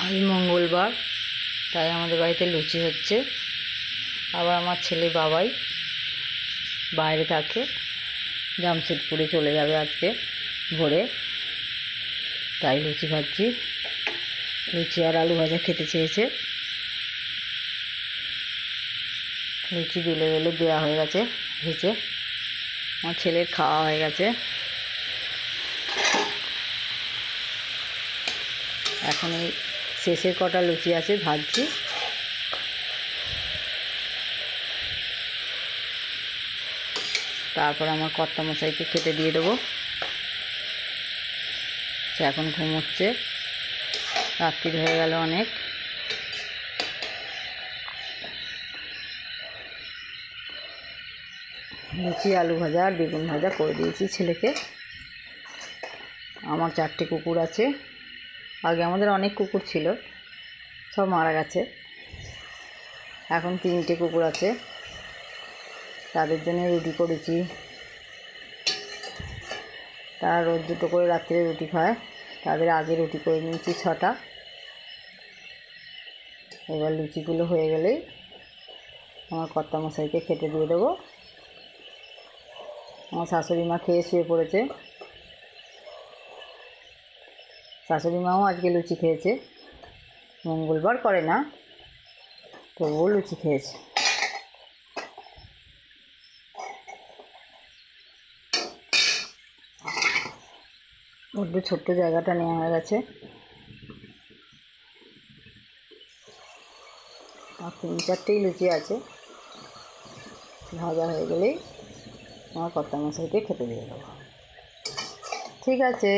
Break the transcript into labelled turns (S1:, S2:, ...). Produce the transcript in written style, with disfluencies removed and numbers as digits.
S1: আজ মঙ্গলবার, তাই আমাদের বাড়িতে লুচি হচ্ছে। আবার আমার ছেলে বাবাই বাইরে থাকে, জামশেদপুরে চলে যাবে আজকে ভোরে, তাই লুচি খাচ্ছি। লুচি আর আলু ভাজা খেতে চেয়েছে। লুচি বেলে বেলে দেওয়া হয়ে গেছে ভেজে। আমার ছেলের খাওয়া হয়ে গেছে। এখন এই শেষের কটা লুচি আছে, ভাজছি। তারপর আমার কর্তামশাইকে খেতে দিয়ে দেবো। সে এখন ঘুমোচ্ছে, রাত্রি হয়ে গেল অনেক। লুচি, আলু ভাজা আর বেগুন ভাজা করে দিয়েছি ছেলেকে। আমার 4টে কুকুর আছে। আগে আমাদের অনেক কুকুর ছিল, সব মারা গেছে। এখন 3টে কুকুর আছে, তাদের জন্য রুটি করেছি। তারা রোজ 2টো করে রাত্রে রুটি খায়, তাদের আগে রুটি করে নিয়েছি 6টা। এবার লুচিগুলো হয়ে গেলেই আমার কর্তামশাইকে খেতে দিয়ে দেবো। আমার শাশুড়ি মা খেয়ে শুয়ে পড়েছে। শাশুড়ি মাও আজকে লুচি খেয়েছে, মঙ্গলবার করে না, তবুও লুচি খেয়েছে। বড্ড ছোট্ট জায়গাটা নেওয়া হয়ে গেছে। আর 3-4টেই লুচি আছে। ভাজা হয়ে গেলেই আমার কর্তামশাইকে খেতে দিয়ে দেবো। ঠিক আছে।